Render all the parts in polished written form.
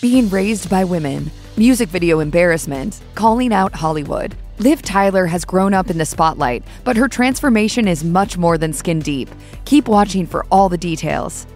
Being raised by women, music video embarrassment, calling out Hollywood. Liv Tyler has grown up in the spotlight, but her transformation is much more than skin deep. Keep watching for all the details.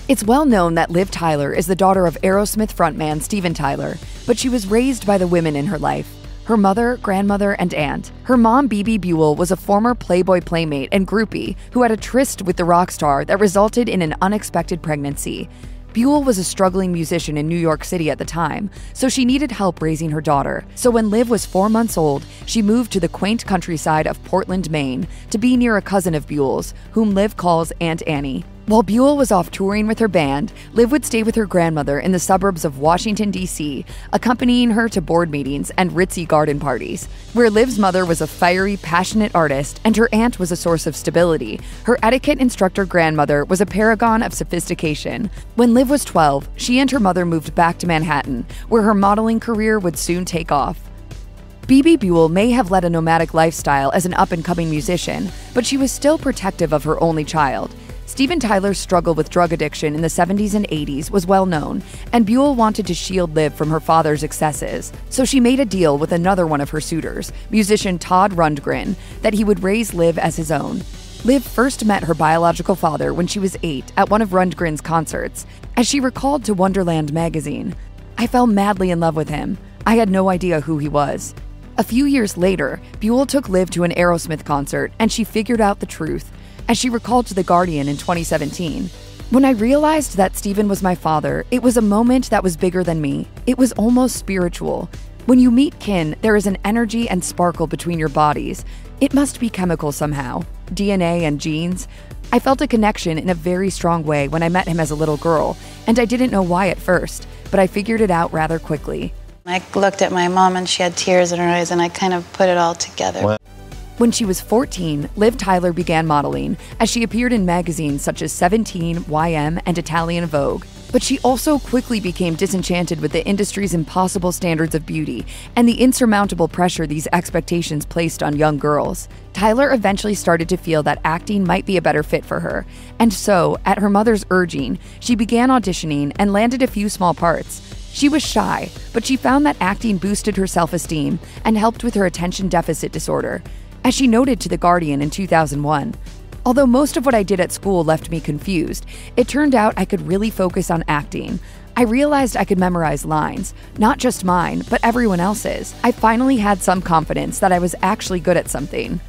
It's well known that Liv Tyler is the daughter of Aerosmith frontman Steven Tyler, but she was raised by the women in her life. Her mother, grandmother, and aunt. Her mom, Bebe Buell, was a former Playboy playmate and groupie who had a tryst with the rock star that resulted in an unexpected pregnancy. Buell was a struggling musician in New York City at the time, so she needed help raising her daughter. So when Liv was 4 months old, she moved to the quaint countryside of Portland, Maine, to be near a cousin of Buell's, whom Liv calls Aunt Annie. While Buell was off touring with her band, Liv would stay with her grandmother in the suburbs of Washington, D.C., accompanying her to board meetings and ritzy garden parties. Where Liv's mother was a fiery, passionate artist and her aunt was a source of stability, her etiquette instructor grandmother was a paragon of sophistication. When Liv was 12, she and her mother moved back to Manhattan, where her modeling career would soon take off. Bebe Buell may have led a nomadic lifestyle as an up-and-coming musician, but she was still protective of her only child. Steven Tyler's struggle with drug addiction in the 70s and 80s was well known, and Buell wanted to shield Liv from her father's excesses. So she made a deal with another one of her suitors, musician Todd Rundgren, that he would raise Liv as his own. Liv first met her biological father when she was 8 at one of Rundgren's concerts. As she recalled to Wonderland magazine, "I fell madly in love with him. I had no idea who he was." A few years later, Buell took Liv to an Aerosmith concert and she figured out the truth. As she recalled to The Guardian in 2017, "When I realized that Steven was my father, it was a moment that was bigger than me. It was almost spiritual. When you meet kin, there is an energy and sparkle between your bodies. It must be chemical somehow. DNA and genes. I felt a connection in a very strong way when I met him as a little girl, and I didn't know why at first, but I figured it out rather quickly." I looked at my mom and she had tears in her eyes and I kind of put it all together. When she was 14, Liv Tyler began modeling, as she appeared in magazines such as 17, YM, and Italian Vogue. But she also quickly became disenchanted with the industry's impossible standards of beauty and the insurmountable pressure these expectations placed on young girls. Tyler eventually started to feel that acting might be a better fit for her, and so, at her mother's urging, she began auditioning and landed a few small parts. She was shy, but she found that acting boosted her self-esteem and helped with her attention deficit disorder. As she noted to The Guardian in 2001, "Although most of what I did at school left me confused, it turned out I could really focus on acting. I realized I could memorize lines, not just mine, but everyone else's. I finally had some confidence that I was actually good at something."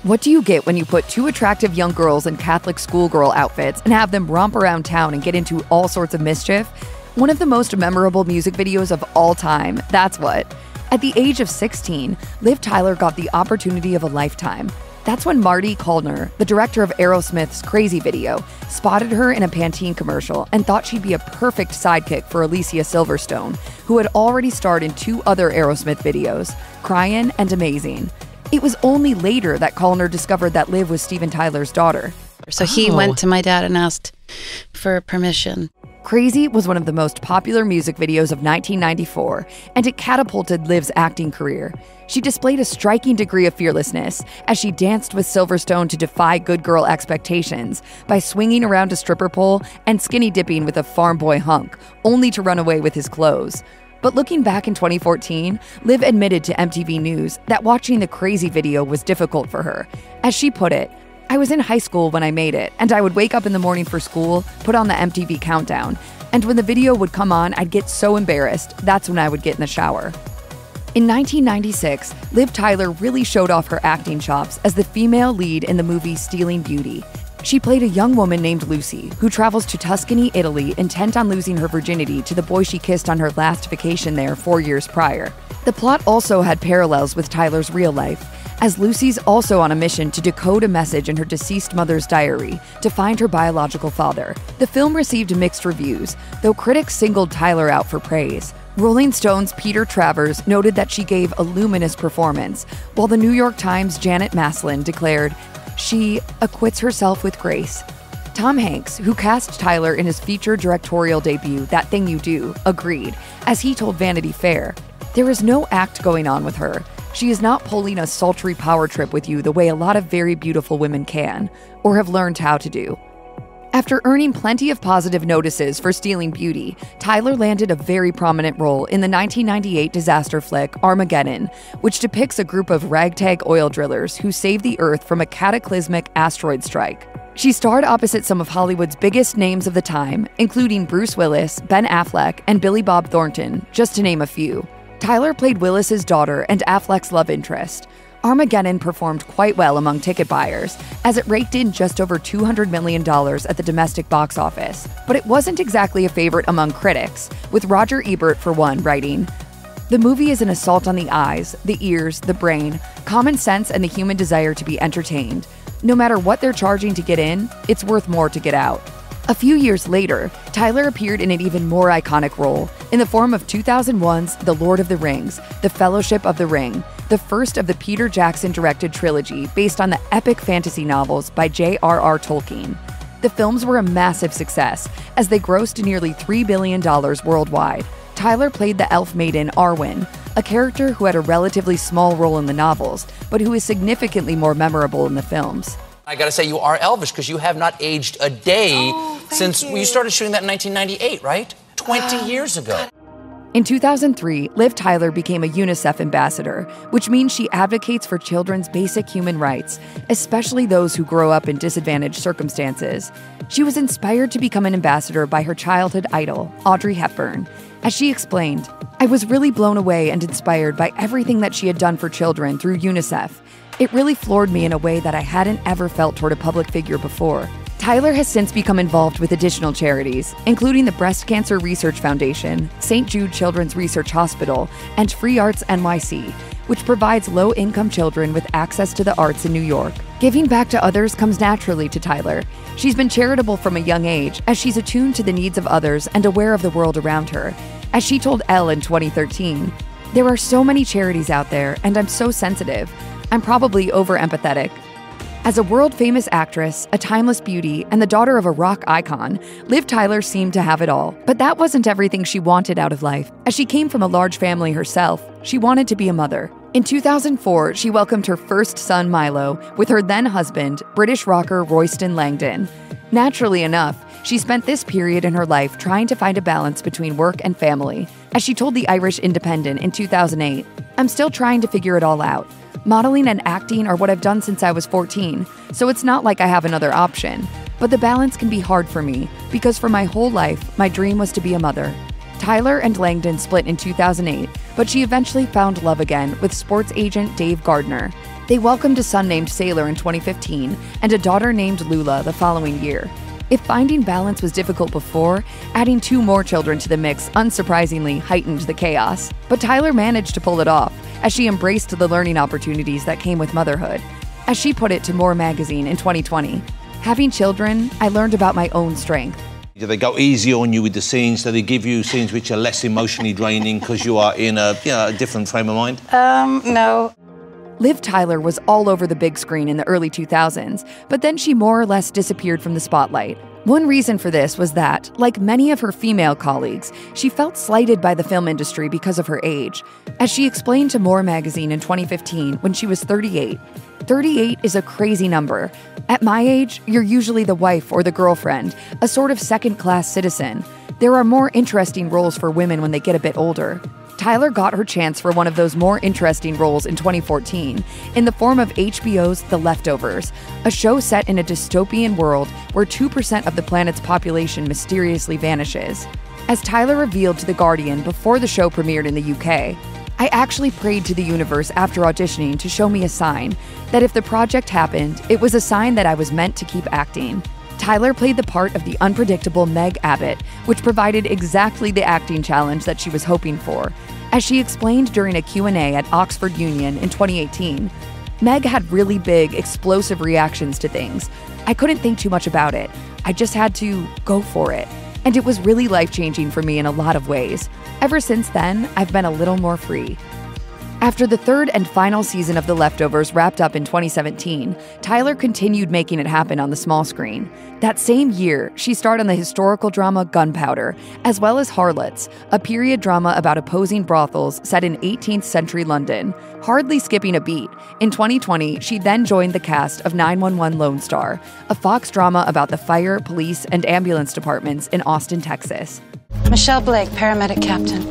What do you get when you put two attractive young girls in Catholic schoolgirl outfits and have them romp around town and get into all sorts of mischief? One of the most memorable music videos of all time, that's what. At the age of 16, Liv Tyler got the opportunity of a lifetime. That's when Marty Kullner, the director of Aerosmith's Crazy video, spotted her in a Pantene commercial and thought she'd be a perfect sidekick for Alicia Silverstone, who had already starred in 2 other Aerosmith videos, Cryin' and Amazing. It was only later that Kullner discovered that Liv was Steven Tyler's daughter. So he went to my dad and asked for permission. Crazy was one of the most popular music videos of 1994, and it catapulted Liv's acting career. She displayed a striking degree of fearlessness as she danced with Silverstone to defy good girl expectations by swinging around a stripper pole and skinny dipping with a farm boy hunk, only to run away with his clothes. But looking back in 2014, Liv admitted to MTV News that watching the Crazy video was difficult for her. As she put it, "I was in high school when I made it, and I would wake up in the morning for school, put on the MTV Countdown, and when the video would come on, I'd get so embarrassed. That's when I would get in the shower." In 1996, Liv Tyler really showed off her acting chops as the female lead in the movie Stealing Beauty. She played a young woman named Lucy, who travels to Tuscany, Italy, intent on losing her virginity to the boy she kissed on her last vacation there 4 years prior. The plot also had parallels with Tyler's real life, as Lucy's also on a mission to decode a message in her deceased mother's diary to find her biological father. The film received mixed reviews, though critics singled Tyler out for praise. Rolling Stone's Peter Travers noted that she gave a luminous performance, while the New York Times' Janet Maslin declared, "She acquits herself with grace." Tom Hanks, who cast Tyler in his feature directorial debut, That Thing You Do, agreed, as he told Vanity Fair, "There is no act going on with her. She is not pulling a sultry power trip with you the way a lot of very beautiful women can, or have learned how to do." After earning plenty of positive notices for stealing beauty, Tyler landed a very prominent role in the 1998 disaster flick Armageddon, which depicts a group of ragtag oil drillers who save the Earth from a cataclysmic asteroid strike. She starred opposite some of Hollywood's biggest names of the time, including Bruce Willis, Ben Affleck, and Billy Bob Thornton, just to name a few. Tyler played Willis's daughter and Affleck's love interest. Armageddon performed quite well among ticket buyers, as it raked in just over $200 million at the domestic box office. But it wasn't exactly a favorite among critics, with Roger Ebert, for one, writing, "The movie is an assault on the eyes, the ears, the brain, common sense, and the human desire to be entertained. No matter what they're charging to get in, it's worth more to get out." A few years later, Tyler appeared in an even more iconic role, in the form of 2001's The Lord of the Rings, The Fellowship of the Ring, the first of the Peter Jackson-directed trilogy based on the epic fantasy novels by J.R.R. Tolkien. The films were a massive success, as they grossed nearly $3 billion worldwide. Tyler played the elf maiden Arwen, a character who had a relatively small role in the novels, but who is significantly more memorable in the films. I gotta say, you are elvish because you have not aged a day since you started shooting that in 1998, right? 20 years ago. In 2003, Liv Tyler became a UNICEF ambassador, which means she advocates for children's basic human rights, especially those who grow up in disadvantaged circumstances. She was inspired to become an ambassador by her childhood idol, Audrey Hepburn. As she explained, "I was really blown away and inspired by everything that she had done for children through UNICEF. It really floored me in a way that I hadn't ever felt toward a public figure before." Tyler has since become involved with additional charities, including the Breast Cancer Research Foundation, St. Jude Children's Research Hospital, and Free Arts NYC, which provides low-income children with access to the arts in New York. Giving back to others comes naturally to Tyler. She's been charitable from a young age, as she's attuned to the needs of others and aware of the world around her. As she told Elle in 2013, "There are so many charities out there, and I'm so sensitive. I'm probably over-empathetic." As a world-famous actress, a timeless beauty, and the daughter of a rock icon, Liv Tyler seemed to have it all. But that wasn't everything she wanted out of life. As she came from a large family herself, she wanted to be a mother. In 2004, she welcomed her first son, Milo, with her then-husband, British rocker Royston Langdon. Naturally enough, she spent this period in her life trying to find a balance between work and family. As she told the Irish Independent in 2008, "I'm still trying to figure it all out. Modeling and acting are what I've done since I was 14, so it's not like I have another option. But the balance can be hard for me, because for my whole life, my dream was to be a mother." Tyler and Langdon split in 2008, but she eventually found love again with sports agent Dave Gardner. They welcomed a son named Sailor in 2015 and a daughter named Lula the following year. If finding balance was difficult before, adding 2 more children to the mix unsurprisingly heightened the chaos. But Tyler managed to pull it off, as she embraced the learning opportunities that came with motherhood. As she put it to More magazine in 2020, "Having children, I learned about my own strength." Do they go easy on you with the scenes? Do they give you scenes which are less emotionally draining because you are in a different frame of mind? No. Liv Tyler was all over the big screen in the early 2000s, but then she more or less disappeared from the spotlight. One reason for this was that, like many of her female colleagues, she felt slighted by the film industry because of her age. As she explained to More magazine in 2015 when she was 38, 38 is a crazy number. At my age, you're usually the wife or the girlfriend, a sort of second-class citizen. There are more interesting roles for women when they get a bit older. Tyler got her chance for one of those more interesting roles in 2014, in the form of HBO's The Leftovers, a show set in a dystopian world where 2% of the planet's population mysteriously vanishes. As Tyler revealed to The Guardian before the show premiered in the UK, "I actually prayed to the universe after auditioning to show me a sign, that if the project happened, it was a sign that I was meant to keep acting." Tyler played the part of the unpredictable Meg Abbott, which provided exactly the acting challenge that she was hoping for. As she explained during a Q&A at Oxford Union in 2018, "Meg had really big, explosive reactions to things. I couldn't think too much about it. I just had to go for it. And it was really life-changing for me in a lot of ways. Ever since then, I've been a little more free." After the third and final season of The Leftovers wrapped up in 2017, Tyler continued making it happen on the small screen. That same year, she starred on the historical drama Gunpowder, as well as Harlots, a period drama about opposing brothels set in 18th century London. Hardly skipping a beat, in 2020, she then joined the cast of 911 Lone Star, a Fox drama about the fire, police, and ambulance departments in Austin, Texas. Michelle Blake, paramedic captain.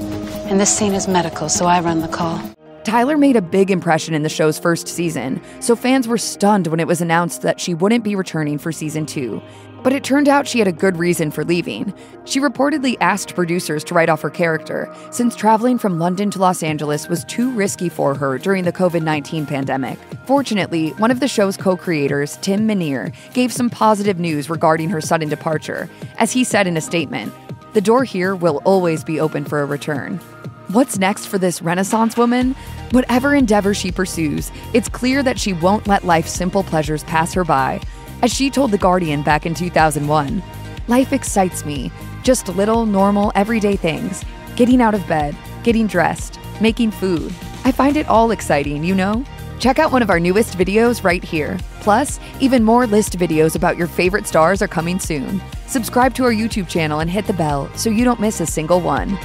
And this scene is medical, so I run the call. Tyler made a big impression in the show's first season, so fans were stunned when it was announced that she wouldn't be returning for season 2. But it turned out she had a good reason for leaving. She reportedly asked producers to write off her character, since traveling from London to Los Angeles was too risky for her during the COVID-19 pandemic. Fortunately, one of the show's co-creators, Tim Minear, gave some positive news regarding her sudden departure. As he said in a statement, "The door here will always be open for a return." What's next for this Renaissance woman? Whatever endeavor she pursues, it's clear that she won't let life's simple pleasures pass her by. As she told The Guardian back in 2001, "Life excites me. Just little, normal, everyday things. Getting out of bed, getting dressed, making food. I find it all exciting, you know?" Check out one of our newest videos right here. Plus, even more list videos about your favorite stars are coming soon. Subscribe to our YouTube channel and hit the bell so you don't miss a single one.